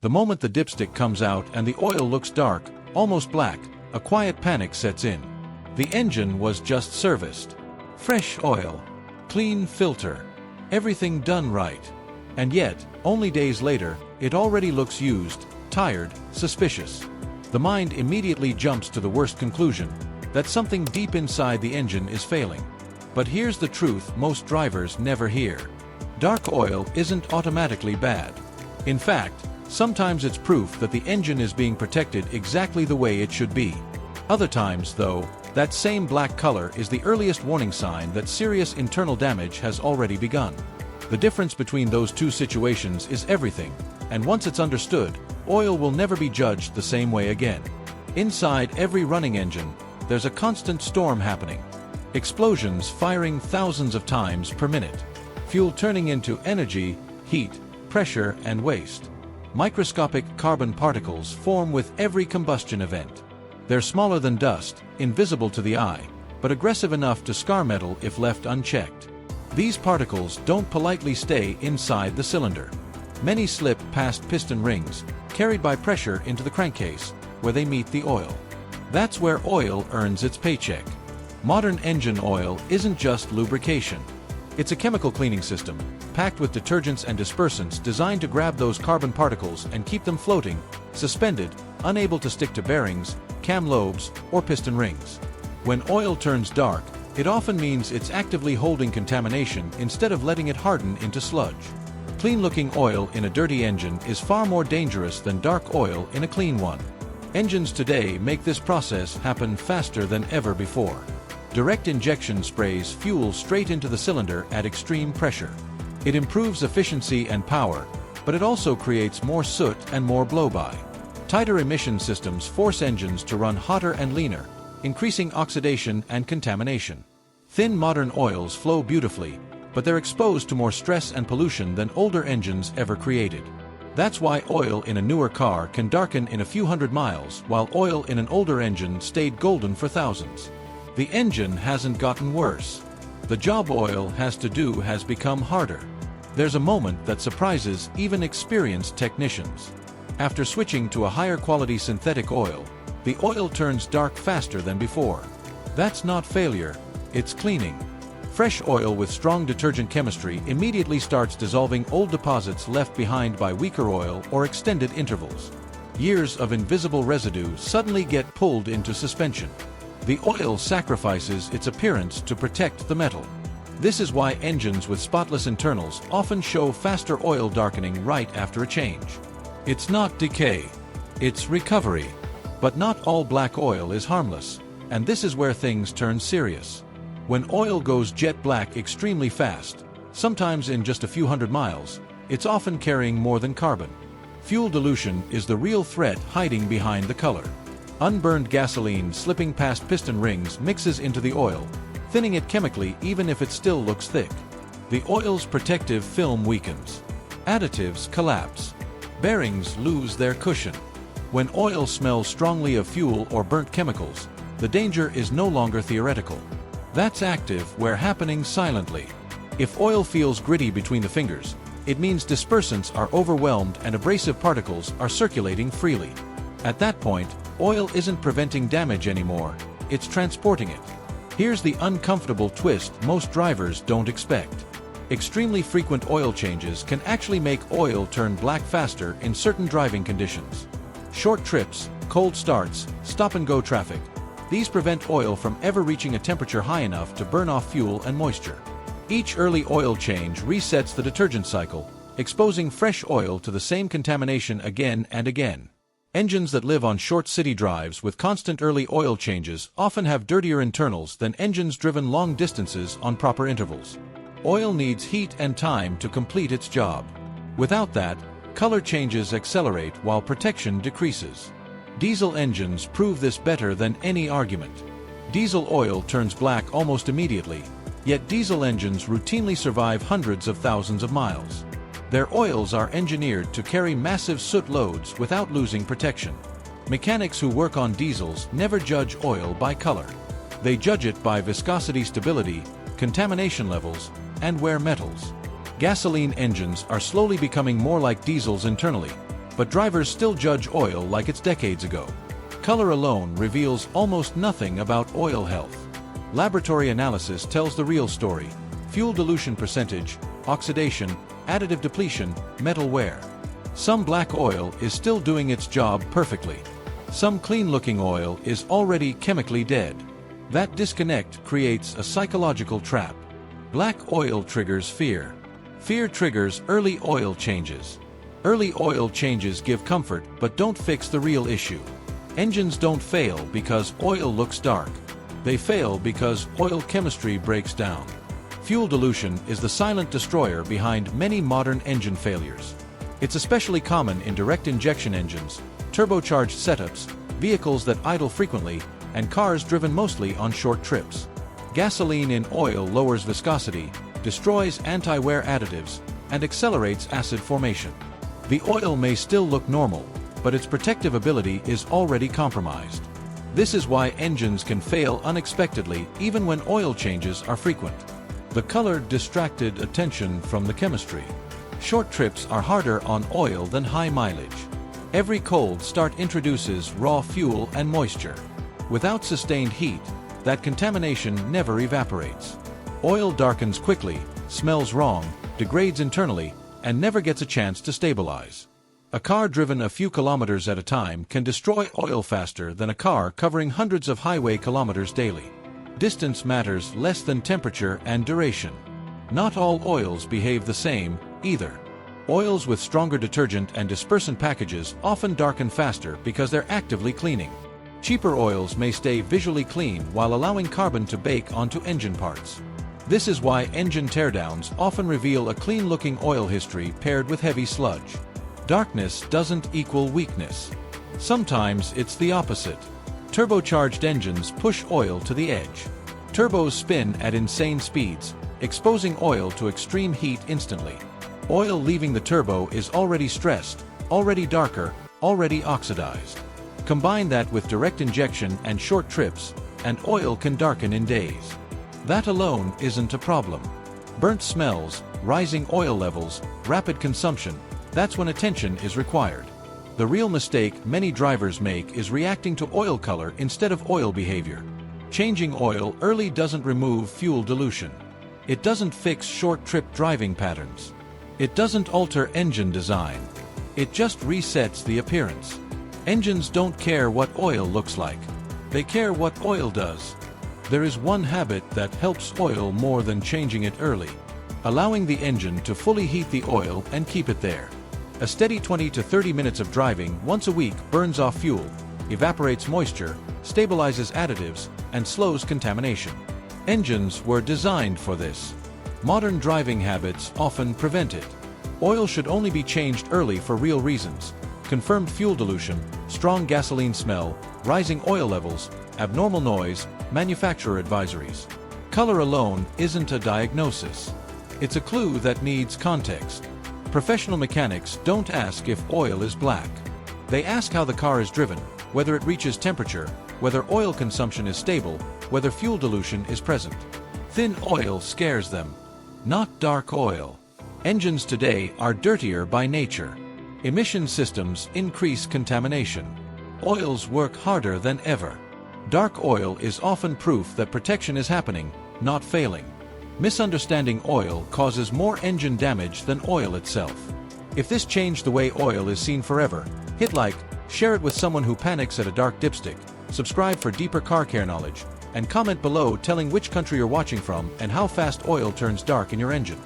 The moment the dipstick comes out and the oil looks dark, almost black, a quiet panic sets in. The engine was just serviced. Fresh oil, clean filter, everything done right. And yet, only days later, it already looks used, tired, suspicious. The mind immediately jumps to the worst conclusion, that something deep inside the engine is failing. But here's the truth most drivers never hear. Dark oil isn't automatically bad. In fact, sometimes it's proof that the engine is being protected exactly the way it should be. Other times, though, that same black color is the earliest warning sign that serious internal damage has already begun. The difference between those two situations is everything, and once it's understood, oil will never be judged the same way again. Inside every running engine, there's a constant storm happening. Explosions firing thousands of times per minute. Fuel turning into energy, heat, pressure, and waste. Microscopic carbon particles form with every combustion event. They're smaller than dust, invisible to the eye, but aggressive enough to scar metal if left unchecked. These particles don't politely stay inside the cylinder. Many slip past piston rings, carried by pressure into the crankcase, where they meet the oil. That's where oil earns its paycheck. Modern engine oil isn't just lubrication. It's a chemical cleaning system, packed with detergents and dispersants designed to grab those carbon particles and keep them floating, suspended, unable to stick to bearings, cam lobes, or piston rings. When oil turns dark, it often means it's actively holding contamination instead of letting it harden into sludge. Clean-looking oil in a dirty engine is far more dangerous than dark oil in a clean one. Engines today make this process happen faster than ever before. Direct injection sprays fuel straight into the cylinder at extreme pressure. It improves efficiency and power, but it also creates more soot and more blow-by. Tighter emission systems force engines to run hotter and leaner, increasing oxidation and contamination. Thin modern oils flow beautifully, but they're exposed to more stress and pollution than older engines ever created. That's why oil in a newer car can darken in a few hundred miles, while oil in an older engine stayed golden for thousands. The engine hasn't gotten worse. The job oil has to do has become harder. There's a moment that surprises even experienced technicians. After switching to a higher quality synthetic oil, the oil turns dark faster than before. That's not failure, it's cleaning. Fresh oil with strong detergent chemistry immediately starts dissolving old deposits left behind by weaker oil or extended intervals. Years of invisible residue suddenly get pulled into suspension. The oil sacrifices its appearance to protect the metal. This is why engines with spotless internals often show faster oil darkening right after a change. It's not decay, it's recovery. But not all black oil is harmless, and this is where things turn serious. When oil goes jet black extremely fast, sometimes in just a few hundred miles, it's often carrying more than carbon. Fuel dilution is the real threat hiding behind the color. Unburned gasoline slipping past piston rings mixes into the oil, thinning it chemically even if it still looks thick. The oil's protective film weakens. Additives collapse. Bearings lose their cushion. When oil smells strongly of fuel or burnt chemicals, the danger is no longer theoretical. That's active where happening silently. If oil feels gritty between the fingers, it means dispersants are overwhelmed and abrasive particles are circulating freely. At that point, oil isn't preventing damage anymore, it's transporting it. Here's the uncomfortable twist most drivers don't expect. Extremely frequent oil changes can actually make oil turn black faster in certain driving conditions. Short trips, cold starts, stop-and-go traffic. These prevent oil from ever reaching a temperature high enough to burn off fuel and moisture. Each early oil change resets the detergent cycle, exposing fresh oil to the same contamination again and again. Engines that live on short city drives with constant early oil changes often have dirtier internals than engines driven long distances on proper intervals. Oil needs heat and time to complete its job. Without that, color changes accelerate while protection decreases. Diesel engines prove this better than any argument. Diesel oil turns black almost immediately, yet diesel engines routinely survive hundreds of thousands of miles. Their oils are engineered to carry massive soot loads without losing protection. Mechanics who work on diesels never judge oil by color. They judge it by viscosity stability, contamination levels, and wear metals. Gasoline engines are slowly becoming more like diesels internally, but drivers still judge oil like it's decades ago. Color alone reveals almost nothing about oil health. Laboratory analysis tells the real story: fuel dilution percentage, oxidation, additive depletion, metal wear. Some black oil is still doing its job perfectly. Some clean-looking oil is already chemically dead. That disconnect creates a psychological trap. Black oil triggers fear. Fear triggers early oil changes. Early oil changes give comfort but don't fix the real issue. Engines don't fail because oil looks dark. They fail because oil chemistry breaks down. Fuel dilution is the silent destroyer behind many modern engine failures. It's especially common in direct injection engines, turbocharged setups, vehicles that idle frequently, and cars driven mostly on short trips. Gasoline in oil lowers viscosity, destroys anti-wear additives, and accelerates acid formation. The oil may still look normal, but its protective ability is already compromised. This is why engines can fail unexpectedly even when oil changes are frequent. The color distracted attention from the chemistry. Short trips are harder on oil than high mileage. Every cold start introduces raw fuel and moisture. Without sustained heat, that contamination never evaporates. Oil darkens quickly, smells wrong, degrades internally, and never gets a chance to stabilize. A car driven a few kilometers at a time can destroy oil faster than a car covering hundreds of highway kilometers daily. Distance matters less than temperature and duration. Not all oils behave the same, either. Oils with stronger detergent and dispersant packages often darken faster because they're actively cleaning. Cheaper oils may stay visually clean while allowing carbon to bake onto engine parts. This is why engine teardowns often reveal a clean-looking oil history paired with heavy sludge. Darkness doesn't equal weakness. Sometimes it's the opposite. Turbocharged engines push oil to the edge. Turbos spin at insane speeds, exposing oil to extreme heat instantly. Oil leaving the turbo is already stressed, already darker, already oxidized. Combine that with direct injection and short trips, and oil can darken in days. That alone isn't a problem. Burnt smells, rising oil levels, rapid consumption, that's when attention is required. The real mistake many drivers make is reacting to oil color instead of oil behavior. Changing oil early doesn't remove fuel dilution. It doesn't fix short-trip driving patterns. It doesn't alter engine design. It just resets the appearance. Engines don't care what oil looks like. They care what oil does. There is one habit that helps oil more than changing it early: allowing the engine to fully heat the oil and keep it there. A steady 20 to 30 minutes of driving once a week burns off fuel, evaporates moisture, stabilizes additives, and slows contamination. Engines were designed for this. Modern driving habits often prevent it. Oil should only be changed early for real reasons: confirmed fuel dilution, strong gasoline smell, rising oil levels, abnormal noise, manufacturer advisories. Color alone isn't a diagnosis. It's a clue that needs context. Professional mechanics don't ask if oil is black. They ask how the car is driven, whether it reaches temperature, whether oil consumption is stable, whether fuel dilution is present. Thin oil scares them, not dark oil. Engines today are dirtier by nature. Emission systems increase contamination. Oils work harder than ever. Dark oil is often proof that protection is happening, not failing. Misunderstanding oil causes more engine damage than oil itself. If this changed the way oil is seen forever, hit like, share it with someone who panics at a dark dipstick, subscribe for deeper car care knowledge, and comment below telling which country you're watching from and how fast oil turns dark in your engine.